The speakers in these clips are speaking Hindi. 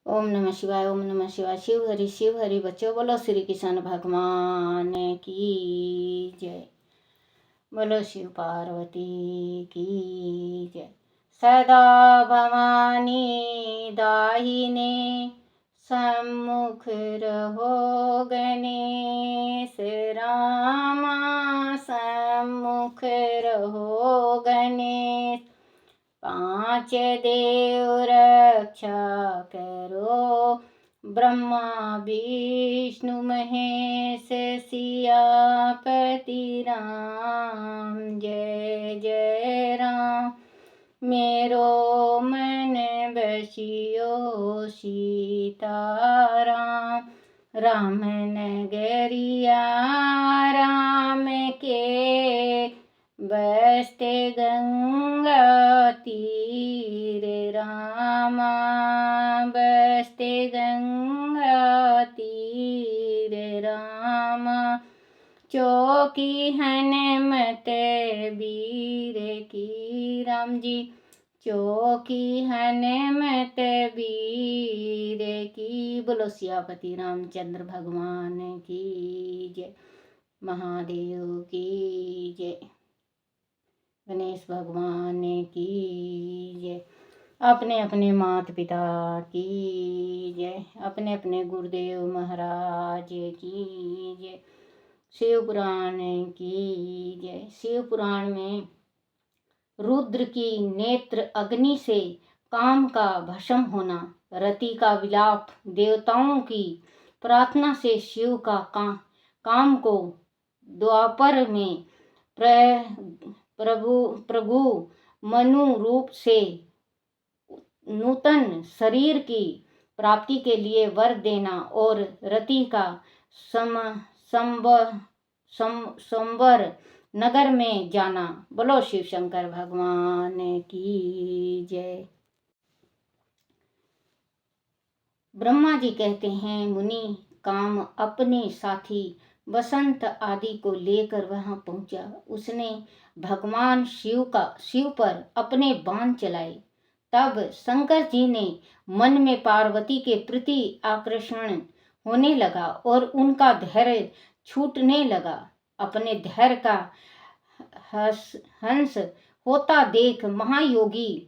ओम नमः शिवाय। ओम नमः शिवाय। शिव हरि बच्चों, बोलो श्री कृष्ण भगवान की जय। बोलो शिव पार्वती की जय। सदा भवानी दाहिने सम्मुख रहो, गणेश रामा सम्मुख रहो गणेश। पांच देव रक्षा करो, ब्रह्मा विष्णु महेश सियापति राम। जय जय राम। मेरो मन बसियो सीताराम। राम नगरिया राम के बसते गंगा तीर रामा। बसते गंगा तीर रामा। चौकी हनुमत वीर की राम जी। चौकी हनुमत वीर की। बोलो सियापति रामचंद्र भगवान की जय। महादेव की जय। गणेश भगवान की जय। अपने अपने माता पिता की जय। अपने अपने गुरुदेव महाराज की जय। शिव पुराण की जय। शिव पुराण में रुद्र की नेत्र अग्नि से काम का भस्म होना, रति का विलाप, देवताओं की प्रार्थना से शिव का काम को द्वापर में प्रभु मनु रूप से नूतन शरीर की प्राप्ति के लिए वर देना और रति का संवर नगर में जाना। बोलो शिव शंकर भगवान की जय। ब्रह्मा जी कहते हैं, मुनि काम अपने साथी बसंत आदि को लेकर वहां पहुंचा। उसने भगवान शिव पर अपने बाण चलाए। तब शंकर जी ने मन में पार्वती के प्रति आकर्षण होने लगा और उनका धैर्य छूटने लगा। अपने धैर्य का हंस होता देख महायोगी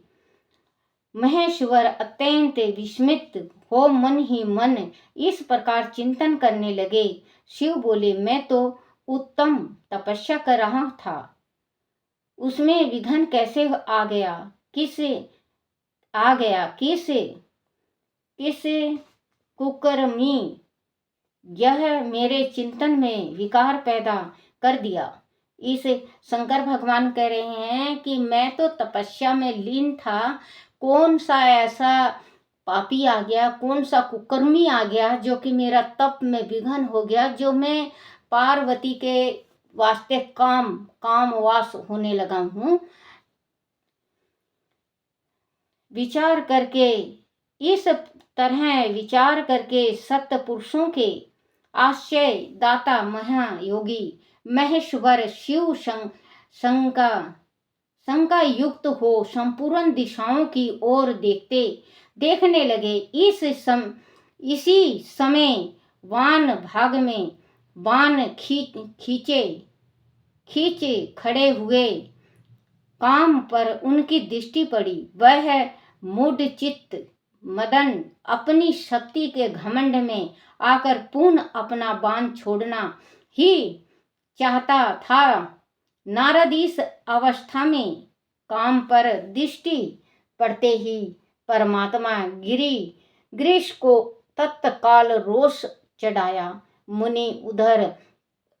महेश्वर अत्यंत विस्मित हो मन ही मन इस प्रकार चिंतन करने लगे। शिव बोले, मैं तो उत्तम तपस्या कर रहा था, उसमें विघ्न कैसे आ गया? किस कुकर्मी यह मेरे चिंतन में विकार पैदा कर दिया। इस शंकर भगवान कह रहे हैं कि मैं तो तपस्या में लीन था, कौन सा ऐसा पापी आ गया, कौन सा कुकर्मी आ गया जो कि मेरा तप में विघ्न हो गया, जो मैं पार्वती के वास्ते कामवास होने लगा हूँ। इस तरह विचार करके सत्य पुरुषों के आश्रय दाता महायोगी महेश्वर शिव शंका युक्त हो संपूर्ण दिशाओं की ओर देखने लगे। इसी समय वान भाग में बाण खींचे खड़े हुए काम पर उनकी दृष्टि पड़ी। वह मूढ़ चित्त मदन अपनी शक्ति के घमंड में आकर पुनः अपना बाण छोड़ना ही चाहता था। नारद इस अवस्था में काम पर दृष्टि पड़ते ही परमात्मा गिरीश को तत्काल रोष चढ़ाया। मुनि उधर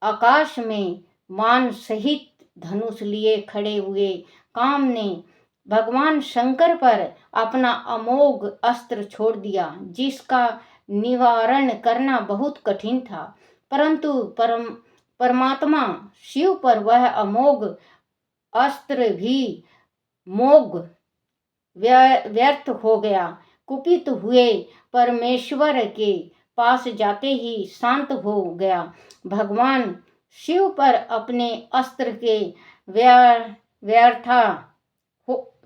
आकाश में मान सहित धनुष लिए खड़े हुए काम ने भगवान शंकर पर अपना अमोघ अस्त्र छोड़ दिया, जिसका निवारण करना बहुत कठिन था। परंतु परमात्मा शिव पर वह अमोघ अस्त्र भी मोघ व्यर्थ हो गया। कुपित हुए परमेश्वर के पास जाते ही शांत हो गया। भगवान शिव पर अपने अस्त्र के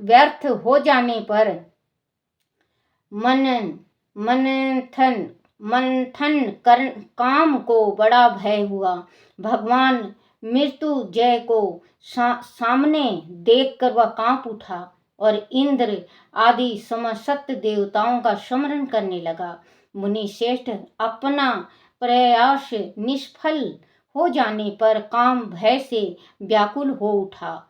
व्यर्थ हो जाने पर मंथन मंथन कर काम को बड़ा भय हुआ। भगवान मृत्युंजय को सामने देखकर वह कांप उठा और इंद्र आदि समस्त देवताओं का स्मरण करने लगा। मुनि श्रेष्ठ अपना प्रयास निष्फल हो जाने पर काम भय से व्याकुल हो उठा,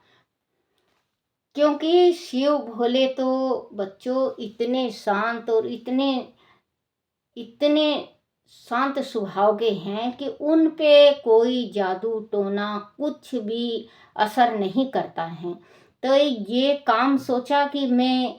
क्योंकि शिव भोले तो बच्चों इतने शांत और इतने इतने शांत स्वभाव के हैं कि उन पे कोई जादू टोना कुछ भी असर नहीं करता है। तो ये काम सोचा कि मैं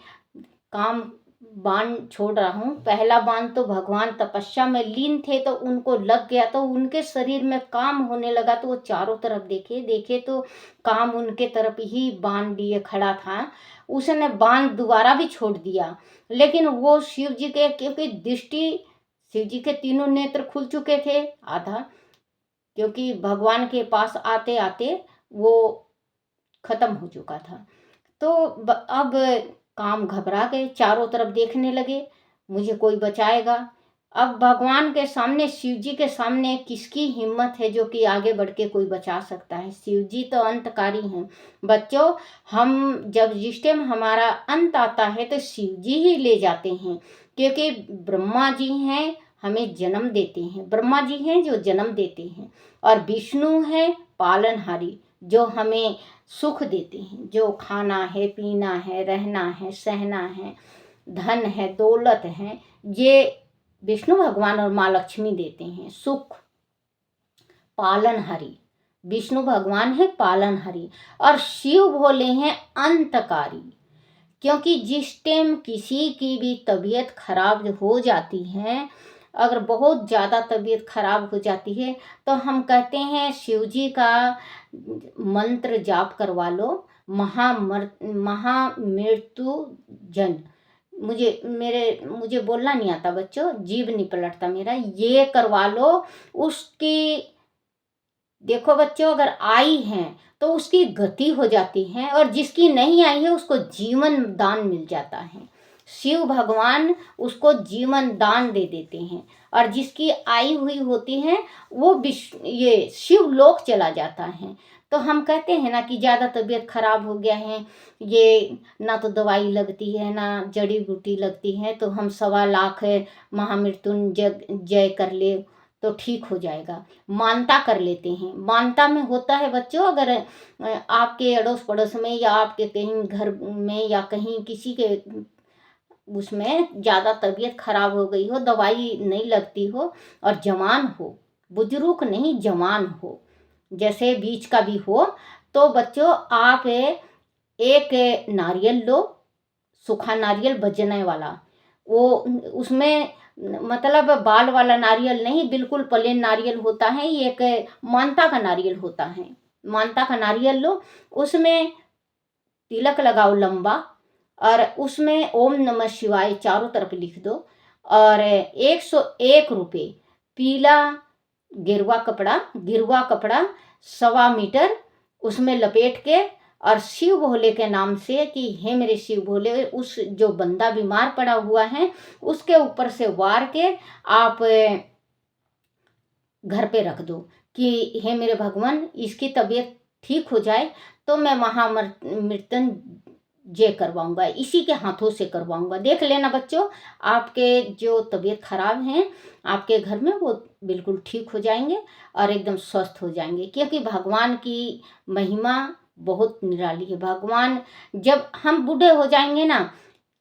काम बाण छोड़ रहा हूँ। पहला बाण तो भगवान तपस्या में लीन थे तो उनको लग गया, तो उनके शरीर में काम होने लगा, तो वो चारों तरफ देखे तो काम उनके तरफ ही बाण लिए खड़ा था। उसने बाण दोबारा भी छोड़ दिया, लेकिन वो शिव जी के, क्योंकि दृष्टि शिव जी के तीनों नेत्र खुल चुके थे आधा, क्योंकि भगवान के पास आते आते वो खत्म हो चुका था। तो अब काम घबरा गए, चारों तरफ देखने लगे मुझे कोई बचाएगा। अब भगवान के सामने, शिव जी के सामने किसकी हिम्मत है जो कि आगे बढ़ के कोई बचा सकता है। शिव जी तो अंतकारी हैं बच्चों। हम जब जिस टाइम हमारा अंत आता है तो शिव जी ही ले जाते हैं, क्योंकि ब्रह्मा जी हैं हमें जन्म देते हैं, ब्रह्मा जी हैं जो जन्म देते हैं, और विष्णु है पालनहारी जो हमें सुख देते हैं, जो खाना है, पीना है, रहना है, सहना है, धन है, दौलत है, ये विष्णु भगवान और माँ लक्ष्मी देते हैं। सुख पालनहारी विष्णु भगवान है पालनहारी, और शिव भोले हैं अंतकारी। क्योंकि जिस टाइम किसी की भी तबीयत खराब हो जाती है, अगर बहुत ज़्यादा तबीयत खराब हो जाती है तो हम कहते हैं शिव जी का मंत्र जाप करवा लो, महामृत्युंजय। मुझे बोलना नहीं आता बच्चों, जीभ नहीं पलटता मेरा, ये करवा लो। उसकी देखो बच्चों, अगर आई है तो उसकी गति हो जाती है, और जिसकी नहीं आई है उसको जीवन दान मिल जाता है। शिव भगवान उसको जीवन दान दे देते हैं, और जिसकी आई हुई होती है वो ये शिव लोक चला जाता है। तो हम कहते हैं ना कि ज़्यादा तबीयत खराब हो गया है, ये ना तो दवाई लगती है ना जड़ी बूटी लगती है, तो हम 1.25 लाख महामृत्युंजय कर ले तो ठीक हो जाएगा। मानता कर लेते हैं। मानता में होता है बच्चों, अगर आपके अड़ोस पड़ोस में या आपके कहीं घर में या कहीं किसी के उसमें ज़्यादा तबीयत खराब हो गई हो, दवाई नहीं लगती हो, और जवान हो, बुजुर्ग नहीं जवान हो, जैसे बीच का भी हो, तो बच्चों आप एक नारियल लो, सूखा नारियल बजने वाला, वो उसमें मतलब बाल वाला नारियल नहीं, बिल्कुल प्लेन नारियल होता है, ये एक मानता का नारियल होता है। मानता का नारियल लो, उसमें तिलक लगाओ लंबा, और उसमें ओम नमः शिवाय चारों तरफ लिख दो, और 101 रुपये पीला गिरवा कपड़ा 1.25 मीटर उसमें लपेट के, और शिव भोले के नाम से कि हे मेरे शिव भोले, उस जो बंदा बीमार पड़ा हुआ है उसके ऊपर से वार के आप घर पे रख दो कि हे मेरे भगवान इसकी तबीयत ठीक हो जाए तो मैं महामृत्युंजय करवाऊंगा, इसी के हाथों से करवाऊंगा। देख लेना बच्चों, आपके जो तबीयत खराब हैं आपके घर में वो बिल्कुल ठीक हो जाएंगे और एकदम स्वस्थ हो जाएंगे, क्योंकि भगवान की महिमा बहुत निराली है। भगवान जब हम बूढ़े हो जाएंगे ना,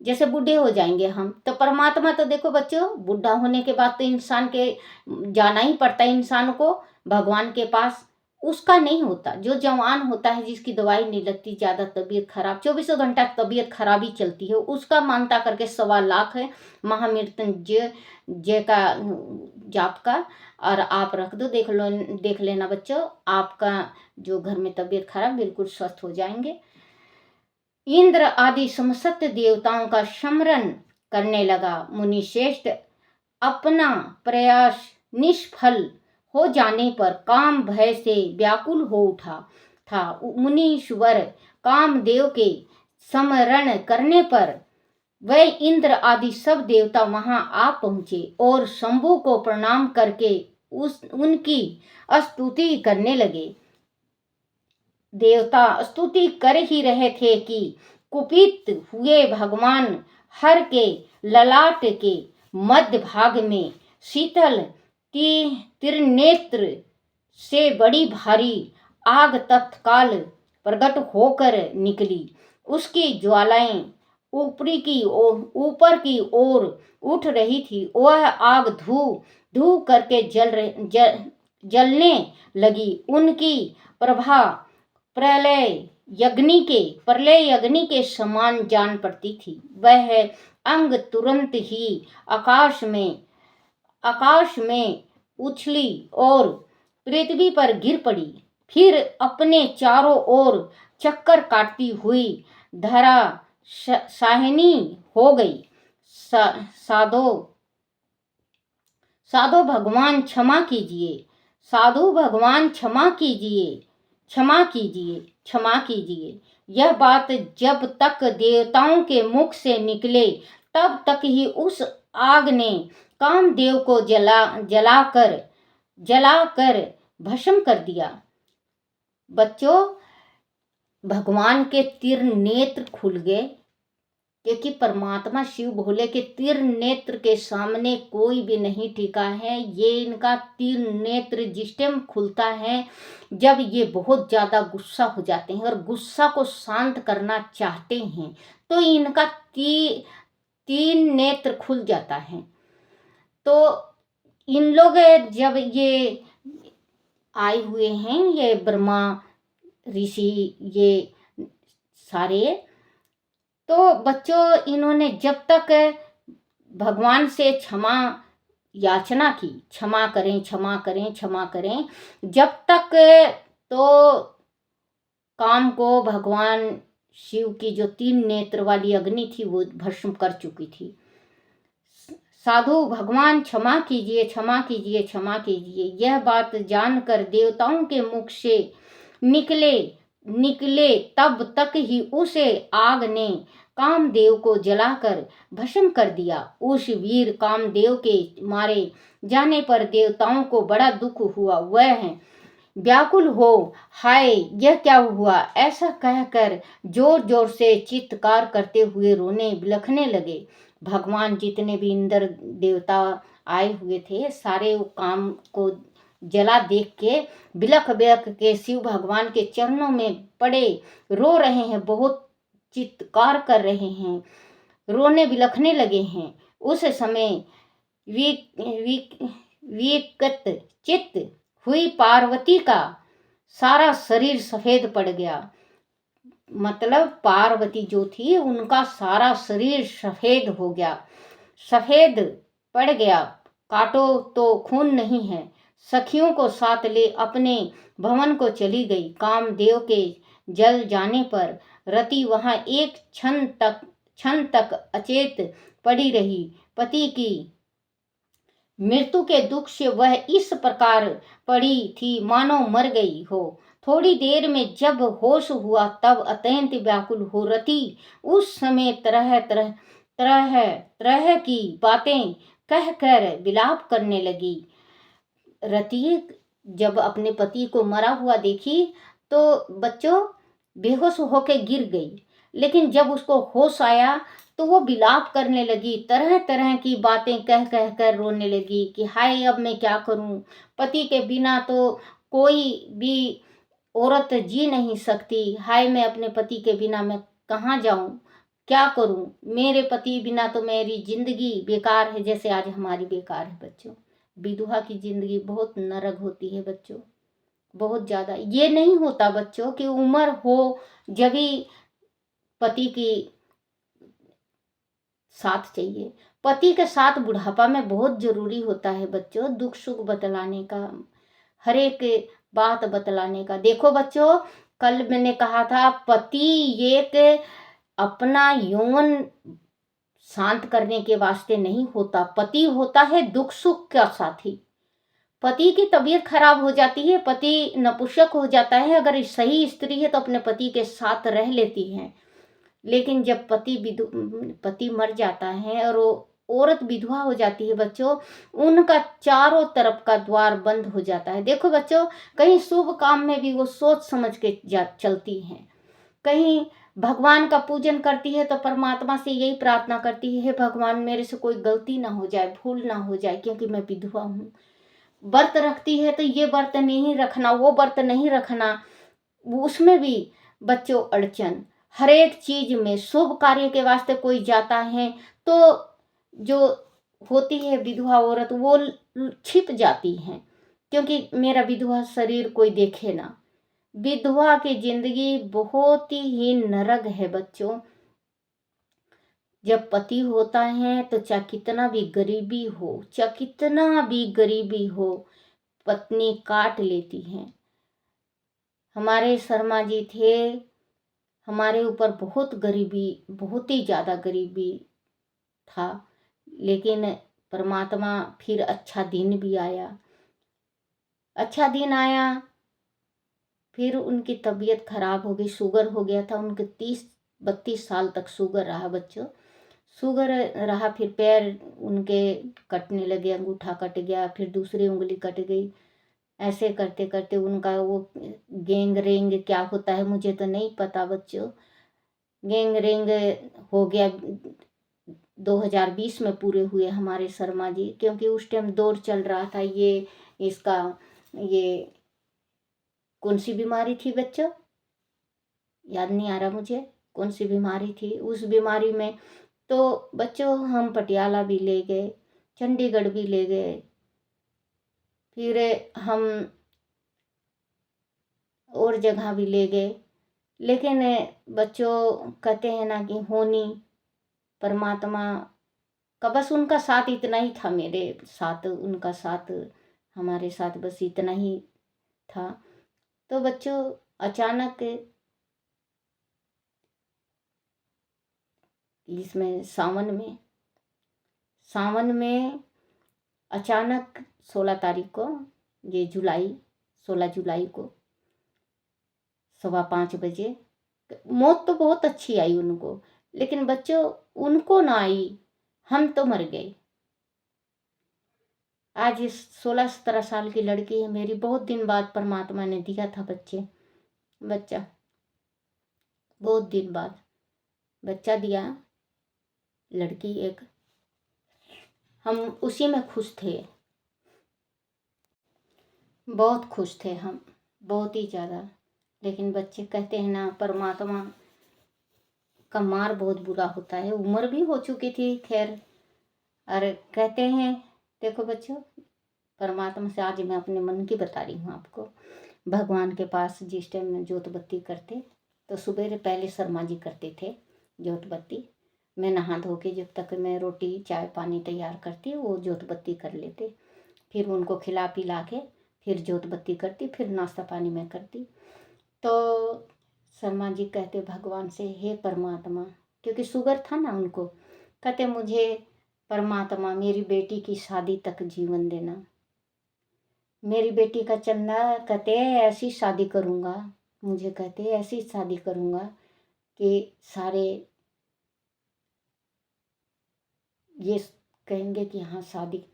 जैसे बूढ़े हो जाएंगे हम, तो परमात्मा तो देखो बच्चों, बूढ़ा होने के बाद तो इंसान के जाना ही पड़ता है इंसान को भगवान के पास। उसका नहीं होता, जो जवान होता है जिसकी दवाई नहीं लगती, ज़्यादा तबीयत खराब 24 घंटा तबीयत खराब ही चलती है, उसका मानता करके 1.25 लाख है महामृत्युंजय का जाप का, और आप रख दो। देख लेना बच्चों, आपका जो घर में तबीयत खराब बिल्कुल स्वस्थ हो जाएंगे। इंद्र आदि समस्त देवताओं का स्मरण करने लगा। मुनि श्रेष्ठ अपना प्रयास निष्फल हो जाने पर काम भय से व्याकुल हो उठा था। मुनीश्वर कामदेव के स्मरण करने पर वह इंद्र आदि सब देवता वहां आ पहुंचे और शंभु को प्रणाम करके उनकी स्तुति करने लगे। देवता स्तुति कर ही रहे थे कि कुपित हुए भगवान हर के ललाट के मध्य भाग में शीतल त्रिनेत्र से बड़ी भारी आग तत्काल प्रकट होकर निकली। उसकी ज्वालाएं ऊपर की ओर उठ रही थी। वह आग धू धू करके जलने लगी। उनकी प्रभा प्रलय अग्नि के समान जान पड़ती थी। वह अंग तुरंत ही आकाश में उछली और पृथ्वी पर गिर पड़ी। फिर अपने चारों ओर चक्कर काटती हुई धरा साहिनी हो गई। साधो भगवान क्षमा कीजिए, साधु भगवान क्षमा कीजिए, क्षमा कीजिए, क्षमा कीजिए। यह बात जब तक देवताओं के मुख से निकले तब तक ही उस आग ने कामदेव को जलाकर भस्म कर दिया। बच्चों, भगवान के तीर नेत्र खुल गए, क्योंकि परमात्मा शिव भोले के तीर नेत्र के सामने कोई भी नहीं टिका है। ये इनका तीर नेत्र जिस टाइम खुलता है जब ये बहुत ज़्यादा गुस्सा हो जाते हैं और गुस्सा को शांत करना चाहते हैं तो इनका तीन नेत्र खुल जाता है। तो इन लोग जब ये आए हुए हैं, ये ब्रह्मा ऋषि, ये सारे, तो बच्चों इन्होंने जब तक भगवान से क्षमा याचना की, क्षमा करें, क्षमा करें, क्षमा करें, जब तक तो काम को भगवान शिव की जो तीन नेत्र वाली अग्नि थी वो भस्म कर चुकी थी। साधु भगवान क्षमा कीजिए, क्षमा कीजिए, क्षमा कीजिए। यह बात जानकर देवताओं के मुख से निकले तब तक ही उसे आग ने कामदेव को जलाकर भस्म कर दिया। उस वीर कामदेव के मारे जाने पर देवताओं को बड़ा दुख हुआ। वह व्याकुल हो, हाय यह क्या हुआ, ऐसा कहकर जोर जोर से चित्कार करते हुए रोने बिलखने लगे। भगवान जितने भी इंद्र देवता आए हुए थे सारे काम को जला देख के बिलख बिलख के शिव भगवान के चरणों में पड़े रो रहे हैं, बहुत चित्कार कर रहे हैं, रोने बिलखने लगे हैं। उस समय विकट चित्त हुई पार्वती का सारा शरीर सफेद पड़ गया। मतलब पार्वती जो थी उनका सारा शरीर सफेद हो गया, सफेद पड़ गया। काटो तो खून नहीं है। सखियों को साथ ले अपने भवन को चली गई। कामदेव के जल जाने पर रति वहां एक क्षण तक अचेत पड़ी रही। पति की मृत्यु के दुख से वह इस प्रकार पड़ी थी मानो मर गई हो। थोड़ी देर में जब होश हुआ तब अत्यंत व्याकुल हो रति उस समय तरह की बातें कहकर विलाप करने लगी। रति जब अपने पति को मरा हुआ देखी तो बच्चों बेहोश होकर गिर गई, लेकिन जब उसको होश आया तो वो विलाप करने लगी, तरह तरह की बातें कह कह कर रोने लगी कि हाय अब मैं क्या करूं, पति के बिना तो कोई भी औरत जी नहीं सकती। हाय मैं अपने पति के बिना मैं कहाँ जाऊं, क्या करूं, मेरे पति बिना तो मेरी जिंदगी बेकार है, जैसे आज हमारी बेकार है। बच्चों विधवा की जिंदगी बहुत नरक होती है बच्चों, बहुत ज़्यादा। ये नहीं होता बच्चों कि उम्र हो जब ही पति की साथ चाहिए। पति के साथ बुढ़ापा में बहुत जरूरी होता है बच्चों, दुख सुख बतलाने का, हर एक बात बतलाने का। देखो बच्चों कल मैंने कहा था पति एक अपना यौवन शांत करने के वास्ते नहीं होता, पति होता है दुख सुख का साथी। पति की तबीयत खराब हो जाती है, पति नपुंसक हो जाता है, अगर सही स्त्री है तो अपने पति के साथ रह लेती है, लेकिन जब पति मर जाता है और वो औरत विधवा हो जाती है बच्चों, उनका चारों तरफ का द्वार बंद हो जाता है। देखो बच्चों, कहीं शुभ काम में भी वो सोच समझ के चलती हैं, कहीं भगवान का पूजन करती है तो परमात्मा से यही प्रार्थना करती है, भगवान मेरे से कोई गलती ना हो जाए, भूल ना हो जाए, क्योंकि मैं विधवा हूँ। व्रत रखती है तो ये व्रत नहीं रखना, वो व्रत नहीं रखना, उसमें भी बच्चों अड़चन। हर एक चीज में शुभ कार्य के वास्ते कोई जाता है तो जो होती है विधवा औरत वो छिप जाती है, क्योंकि मेरा विधवा शरीर कोई देखे ना। विधवा की जिंदगी बहुत ही नरक है बच्चों। जब पति होता है तो चाहे कितना भी गरीबी हो, चाहे कितना भी गरीबी हो, पत्नी काट लेती है। हमारे शर्मा जी थे, हमारे ऊपर बहुत गरीबी, बहुत ही ज़्यादा गरीबी था, लेकिन परमात्मा फिर अच्छा दिन भी आया, अच्छा दिन आया। फिर उनकी तबीयत खराब हो गई, शुगर हो गया था उनके, 30-32 साल तक शुगर रहा बच्चों, शुगर रहा। फिर पैर उनके कटने लगे, अंगूठा कट गया, फिर दूसरी उंगली कट गई। ऐसे करते करते उनका वो गैंग रेंग क्या होता है मुझे तो नहीं पता बच्चों, गैंग रेंग हो गया। 2020 में पूरे हुए हमारे शर्मा जी, क्योंकि उस टाइम दौर चल रहा था। इसका ये कौन सी बीमारी थी बच्चों, याद नहीं आ रहा मुझे कौन सी बीमारी थी। उस बीमारी में तो बच्चों हम पटियाला भी ले गए, चंडीगढ़ भी ले गए, फिर हम और जगह भी ले गए, लेकिन बच्चों कहते हैं ना कि होनी परमात्मा का, बस उनका साथ इतना ही था, मेरे साथ उनका साथ, हमारे साथ बस इतना ही था। तो बच्चों अचानक इसमें सावन में अचानक 16 तारीख को, ये 16 जुलाई को 5:15 बजे मौत तो बहुत अच्छी आई उनको, लेकिन बच्चों उनको ना आई, हम तो मर गए। आज इस 16-17 साल की लड़की है मेरी, बहुत दिन बाद परमात्मा ने दिया था बच्चा, बहुत दिन बाद बच्चा दिया, लड़की एक। हम उसी में खुश थे, बहुत खुश थे हम, बहुत ही ज़्यादा। लेकिन बच्चे कहते हैं ना परमात्मा का मार बहुत बुरा होता है, उम्र भी हो चुकी थी खैर। और कहते हैं, देखो बच्चों, परमात्मा से आज मैं अपने मन की बता रही हूँ आपको। भगवान के पास जिस टाइम में जोत बत्ती करते तो सुबह पहले शर्मा जी करते थे जोत बत्ती। मैं नहा धो के जब तक मैं रोटी चाय पानी तैयार करती वो जोत बत्ती कर लेते, फिर उनको खिला पिला के फिर जोत बत्ती करती, फिर नाश्ता पानी में करती। तो शर्मा जी कहते भगवान से, हे परमात्मा, क्योंकि शुगर था ना उनको, कहते मुझे परमात्मा मेरी बेटी की शादी तक जीवन देना, मेरी बेटी का चंदा, कहते ऐसी शादी करूँगा, मुझे कहते ऐसी शादी करूँगा कि सारे ये कहेंगे कि हाँ शादी,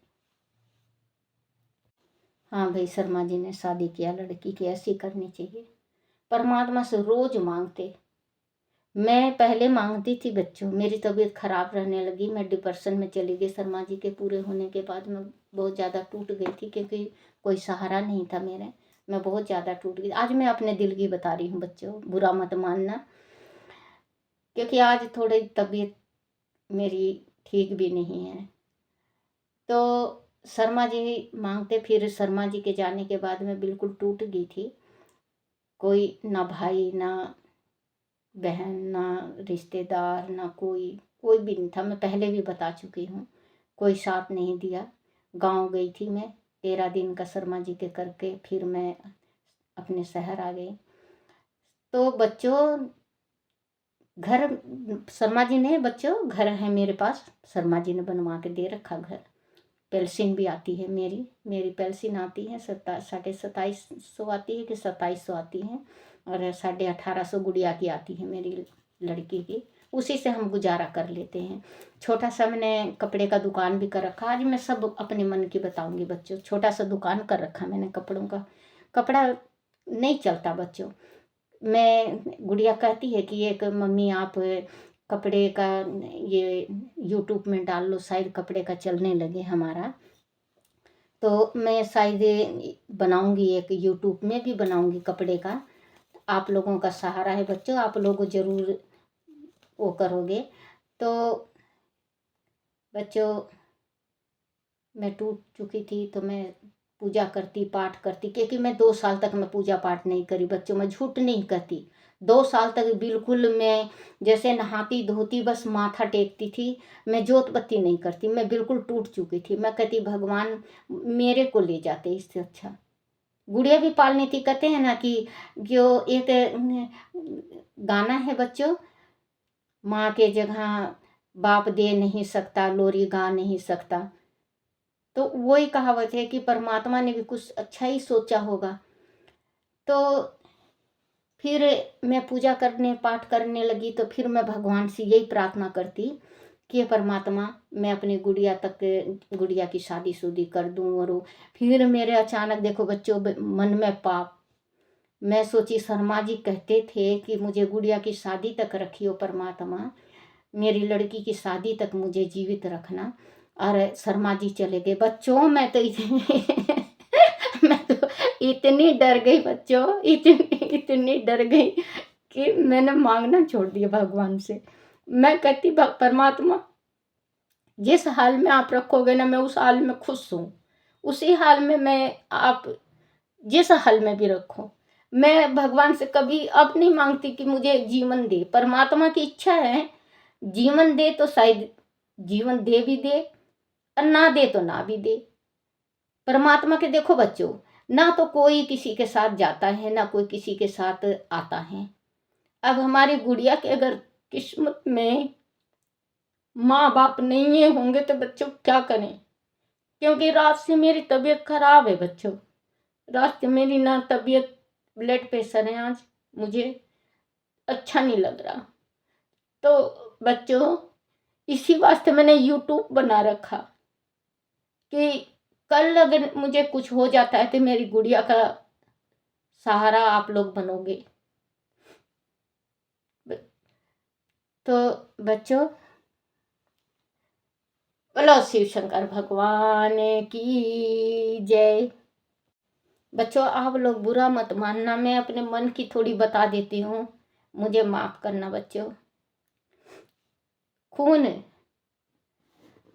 हाँ भाई शर्मा जी ने शादी किया, लड़की की ऐसी करनी चाहिए। परमात्मा से रोज मांगते, मैं पहले मांगती थी बच्चों, मेरी तबीयत खराब रहने लगी, मैं डिप्रेशन में चली गई। शर्मा जी के पूरे होने के बाद मैं बहुत ज़्यादा टूट गई थी, क्योंकि कोई सहारा नहीं था मेरे, मैं बहुत ज़्यादा टूट गई। आज मैं अपने दिल की बता रही हूँ बच्चों, बुरा मत मानना, क्योंकि आज थोड़ी तबीयत मेरी ठीक भी नहीं है। तो शर्मा जी मांगते, फिर शर्मा जी के जाने के बाद मैं बिल्कुल टूट गई थी। कोई ना भाई ना बहन ना रिश्तेदार ना कोई भी नहीं था, मैं पहले भी बता चुकी हूँ, कोई साथ नहीं दिया। गांव गई थी मैं 13 दिन का शर्मा जी के करके, फिर मैं अपने शहर आ गई। तो बच्चों घर शर्मा जी ने, बच्चों घर है मेरे पास, शर्मा जी ने बनवा के दे रखा घर। पेंशन भी आती है, मेरी पेंशन आती है 2750 आती है कि 2700 आती है, और 1850 गुड़िया की आती है मेरी लड़की की। उसी से हम गुजारा कर लेते हैं। छोटा सा मैंने कपड़े का दुकान भी कर रखा। आज मैं सब अपने मन की बताऊंगी बच्चों। छोटा सा दुकान कर रखा मैंने कपड़ों का। कपड़ा नहीं चलता बच्चों। मैं गुड़िया कहती है कि एक मम्मी आप कपड़े का ये यूट्यूब में डाल लो, शायद कपड़े का चलने लगे हमारा। तो मैं शायद बनाऊंगी, एक यूट्यूब में भी बनाऊंगी कपड़े का। आप लोगों का सहारा है बच्चों, आप लोग ज़रूर वो करोगे। तो बच्चों मैं टूट चुकी थी, तो मैं पूजा करती, पाठ करती, क्योंकि मैं 2 साल तक मैं पूजा पाठ नहीं करी बच्चों। मैं झूठ नहीं कहती, 2 साल तक बिल्कुल मैं जैसे नहाती धोती बस माथा टेकती थी। मैं जोत बत्ती नहीं करती, मैं बिल्कुल टूट चुकी थी। मैं कहती भगवान मेरे को ले जाते, इससे अच्छा गुड़िया भी पालनी थी। कहते हैं ना कि जो एक गाना है बच्चों, माँ के जगह बाप दे नहीं सकता, लोरी गा नहीं सकता। तो वही कहावत है कि परमात्मा ने भी कुछ अच्छा ही सोचा होगा। तो फिर मैं पूजा करने पाठ करने लगी, तो फिर मैं भगवान से यही प्रार्थना करती कि हे परमात्मा मैं अपनी गुड़िया की शादी कर दूं। और फिर मेरे अचानक देखो बच्चों मन में पाप। मैं सोची शर्मा जी कहते थे कि मुझे गुड़िया की शादी तक रखियो परमात्मा, मेरी लड़की की शादी तक मुझे जीवित रखना। और शर्मा जी चले गए बच्चों। मैं तो मैं तो इतनी डर गई बच्चों, इतनी डर गई कि मैंने मांगना छोड़ दिया भगवान से। मैं कहती परमात्मा जिस हाल में आप रखोगे ना, मैं उस हाल में खुश हूँ। उसी हाल में मैं, आप जिस हाल में भी रखो, मैं भगवान से कभी अब नहीं मांगती कि मुझे जीवन दे। परमात्मा की इच्छा है जीवन दे, तो शायद जीवन दे भी दे, और ना दे तो ना भी दे। परमात्मा के देखो बच्चों, ना तो कोई किसी के साथ जाता है, ना कोई किसी के साथ आता है। अब हमारी गुड़िया के अगर किस्मत में माँ बाप नहीं है होंगे तो बच्चों क्या करें। क्योंकि रात से मेरी तबीयत खराब है बच्चों। रात से मेरी ना तबीयत, ब्लड प्रेशर है आज, मुझे अच्छा नहीं लग रहा। तो बच्चों इसी वास्ते मैंने यूट्यूब बना रखा कि कल अगर मुझे कुछ हो जाता है तो मेरी गुड़िया का सहारा आप लोग बनोगे। तो बच्चों बोलो शिव शंकर भगवान की जय। बच्चों आप लोग बुरा मत मानना, मैं अपने मन की थोड़ी बता देती हूँ, मुझे माफ करना बच्चों। खून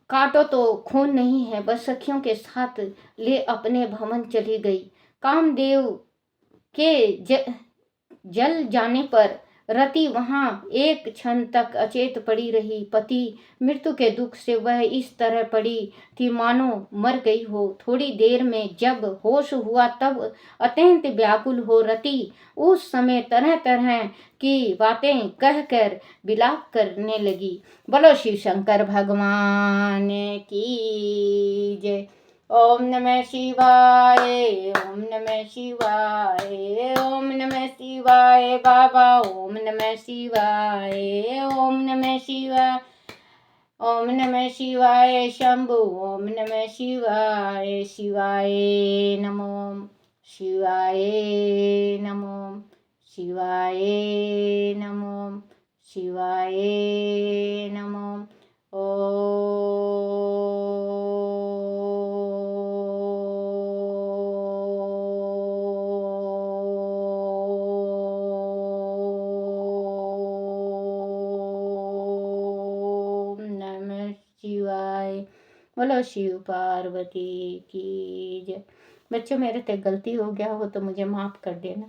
काटो तो खून नहीं है, बस सखियों के साथ ले अपने भवन चली गई। कामदेव के जल जाने पर रति वहां एक क्षण तक अचेत पड़ी रही। पति मृत्यु के दुख से वह इस तरह पड़ी थी मानो मर गई हो। थोड़ी देर में जब होश हुआ तब अत्यंत व्याकुल हो रति उस समय तरह तरह की बातें कहकर विलाप करने लगी। बोलो शिव शंकर भगवान की जय। ओम नमः शिवाय, ओम नमः शिवाय, ओम नमः शिवाय बाबा, ओम नमः शिवाय, ओम नमः शिवाय, ओम नमः शिवाय शंभु, ओम नमः शिवाय, शिवाय नमो, शिवाय नमो, शिवाय नमो, शिवाय नमो। बोलो शिव पार्वती की जय। बच्चों मेरे से गलती हो गया हो तो मुझे माफ कर देना।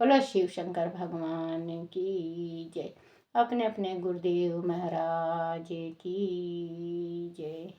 बोलो शिव शंकर भगवान की जय। अपने अपने गुरुदेव महाराज की जय।